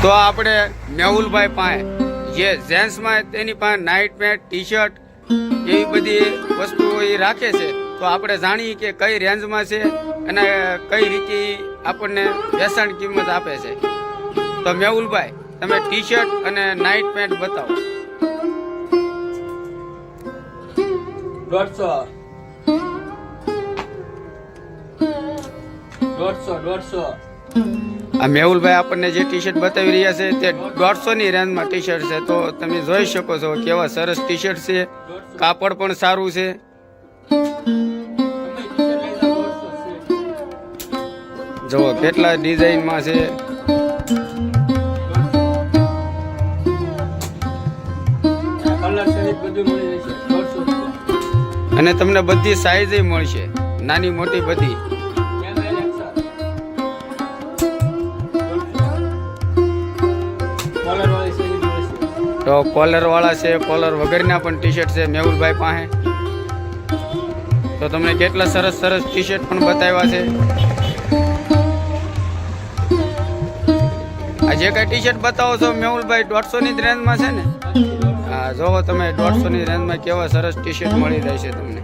તો આપણે મેહુલભાઈ પાસે જે જેન્ટ્સમાં તેની પાસે નાઇટ પેન્ટ ટી શર્ટ એવી બધી વસ્તુઓ એ રાખે છે. તો આપણે જાણીએ કે કઈ રેન્જમાં છે અને કઈ રીતે આપણને વેચાણ કિંમત આપે છે. તો મેહુલભાઈ તમે ટી શર્ટ અને નાઇટ પેન્ટ બતાવો. 150 આ મેહુલભાઈ આપણને જે ટી શર્ટ બતાવી રહ્યા છે તે 150 ની રેન્જમાં ટી શર્ટ છે. તો તમે જોઈ શકો છો કેવા સરસ ટી શર્ટ છે, કાપડ પણ સારું છે. જુઓ કેટલા ડિઝાઇનમાં છે. અને તમને બધી સાઈઝ મળશે, નાની મોટી બધી. તો કોલર વાળા છે, કોલર વગરના પણ ટી શર્ટ છે મેહુલભાઈ પાસે. તો તમને કેટલા સરસ સરસ ટી શર્ટ પણ બતાવ્યા છે. આ જે કઈ ટી શર્ટ બતાવો છો મેહુલભાઈ 150 ની રેન્જમાં છે ને? હા, જોવો તમે 150 ની રેન્જમાં કેવા સરસ ટી શર્ટ મળી જાય છે તમને.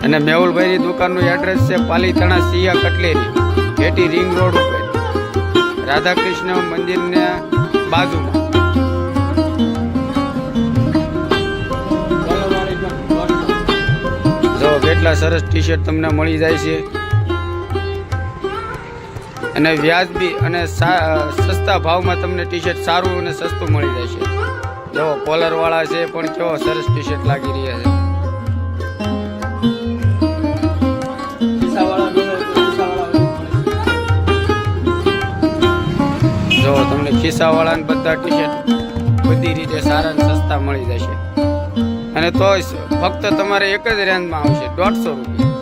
અને મેહુલભાઈની દુકાનનું એડ્રેસ છે પાલીતાણા સિયા કટલેરી, જેટી રિંગ રોડ ઉપર, રાધાકૃષ્ણ મંદિરના બાજુમાં. જો કેટલા સરસ ટી શર્ટ તમને મળી જાય છે અને વ્યાજબી અને સસ્તા ભાવમાં તમને ટી શર્ટ સારું અને સસ્તું મળી જાય છે. જો કોલર વાળા છે પણ કેવો સરસ ટી શર્ટ લાગી રહ્યા છે. જો તમને ખિસ્સા વાળા બધા ટી શર્ટ બધી રીતે સારા અને સસ્તા મળી જશે. અને તો ફક્ત તમારે એક જ રેન્જમાં આવશે 150 રૂપિયા.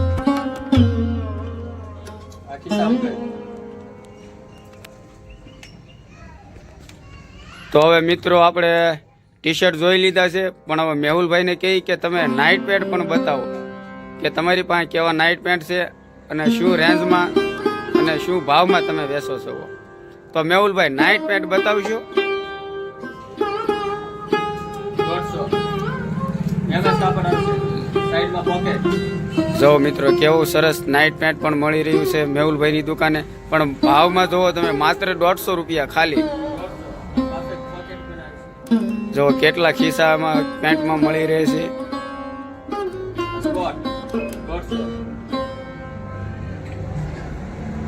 તો હવે મિત્રો આપણે ટી શર્ટ જોઈ લીધા છે, પણ હવે મેહુલભાઈને કહી કે તમે નાઇટ પેન્ટ પણ બતાવો કે તમારી પાસે કેવા નાઇટ પેન્ટ છે અને શું રેન્જમાં અને શું ભાવમાં તમે વેચો છો. તો મેહુલભાઈ નાઇટ પેન્ટ બતાવશો? જો મિત્રો કેવું સરસ નાઇટ પેન્ટ પણ મળી રહ્યું છે મેહુલભાઈની દુકાને. પણ ભાવમાં જોવો તમે માત્ર 150 રૂપિયા ખાલી. જો કેટલા ખિસ્સામાં પેન્ટમાં મળી રહે છે.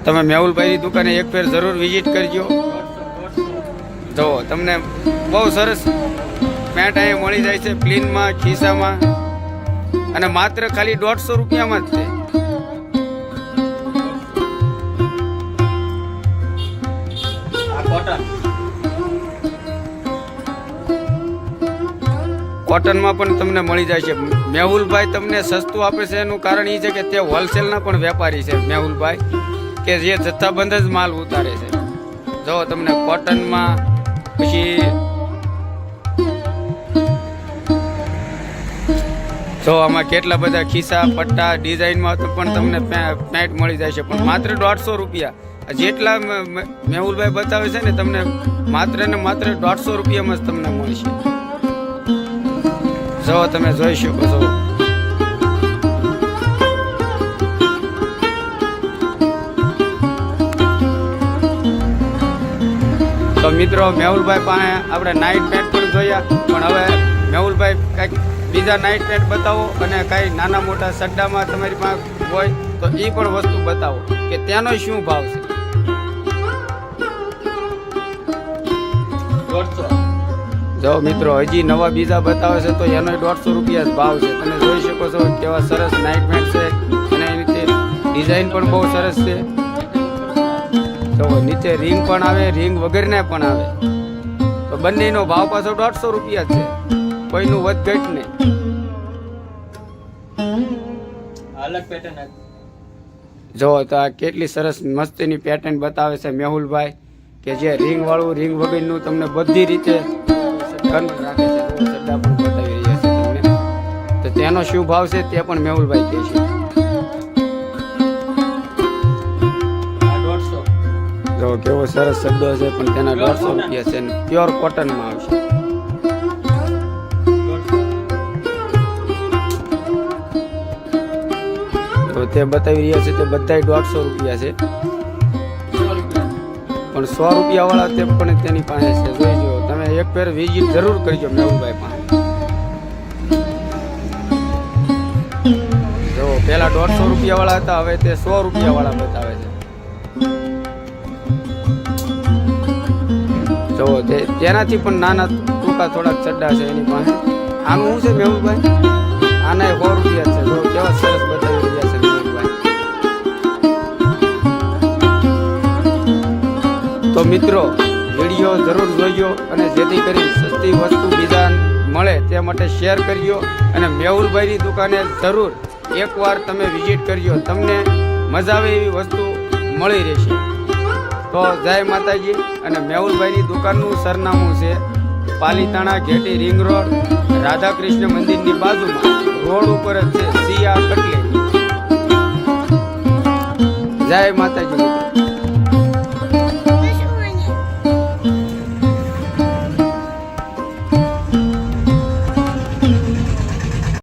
તમે મેહુલભાઈની દુકાને એક ફેર જરૂર વિઝિટ કરજો. જો તમને બહુ સરસ પેન્ટ અહીંયા મળી જાય છે પ્લીનમાં, ખિસ્સામાં, અને માત્ર ખાલી 150 રૂપિયામાં જ છે. કોટનમાં પણ તમને મળી જાય છે. મેહુલભાઈ તમને સસ્તું આપે છે એનું કારણ એ છે કે તે હોલસેલના પણ વેપારી છે મેહુલભાઈ, કે જે જથ્થાબંધ જ માલ ઉતારે છે. જો તમને કોટનમાં પછી જો આમાં કેટલા બધા ખિસ્સા પટ્ટા ડિઝાઇનમાં પણ તમને પેન્ટ મળી જાય છે, પણ માત્ર 150 રૂપિયા. જેટલા મેહુલભાઈ બતાવે છે ને તમને માત્ર ને માત્ર 150 રૂપિયામાં જ તમને મળશે. જો તમે જોઈ શકો છો. તો મિત્રો મેહુલભાઈ પાસે આપણે નાઇટ પેન્ટ પણ જોયા, પણ હવે મેહુલભાઈ કંઈક બીજા નાઇટ પેન્ટ બતાવો અને કાંઈ નાના મોટા સડ્ડામાં તમારી પાસે હોય તો એ પણ વસ્તુ બતાવો કે ત્યાંનો શું ભાવ છે. 150. જો મિત્રો હજી નવા બીજા બતાવે છે તો એનો 150 રૂપિયા જ ભાવ છે. તમે જોઈ શકો છો કેવા સરસ નાઇટ પેન્ટ છે અને એની ડિઝાઇન પણ બહુ સરસ છે. તો નીચે રિંગ પણ આવે, રિંગ વગરના પણ આવે. તો બંનેનો ભાવ પાછો 150 રૂપિયા છે, કોઈનું વધઘટ નહીં. અલગ પેટર્ન જો તો આ કેટલી સરસ મસ્તીની પેટર્ન બતાવે છે મેહુલભાઈ, કે જે રિંગ વાળું રિંગ વગરનું તમને બધી રીતે રાખે છે. સટ્ટા પણ બતાવી રહ્યા છે તમને. તો તેનો શું ભાવ છે તે પણ મેહુલભાઈ કહે છે. કેવો સરસ શબ્દો છે, પણ તેના 150 રૂપિયા છે. પ્યોર કોટનમાં આવશે. તો તે બતાવી રહ્યા છે તે બધાય 150 રૂપિયા છે, પણ 100 રૂપિયા વાળા તે પણ તેની પાસે છે. જોઈજો તમે એક ફેર વિઝિટ જરૂર કરજો મેહુલભાઈ પાસે. જો પેલા 150 રૂપિયા વાળા હતા, હવે તે 100 રૂપિયા વાળા બતાવે છે. જો તેનાથી પણ નાના ટૂંકા થોડાક ચડ્ડા છે એની પાસે. આનું શું છે મેહુલભાઈ? આના 100 રૂપિયા છે. જો કેવા સરસ બતાવી રહ્યા છે મેહુલભાઈ. તો મિત્રો વિડીયો જરૂર જોઈજો અને જેથી કરી સસ્તી વસ્તુ બીજા મળે તે માટે શેર કરજો અને મેહુલભાઈની દુકાને જરૂર એકવાર તમે વિઝિટ કરજો, તમને મજા આવે એવી વસ્તુ મળી રહેશે. તો જય માતાજી. અને મેહુલભાઈની દુકાનનું સરનામું છે પાલીતાણા ઘેટી રિંગ રોડ, રાધાકૃષ્ણ મંદિરની બાજુમાં, રોડ ઉપર જ છે સિયા કટલે. જય માતાજી મિત્રો.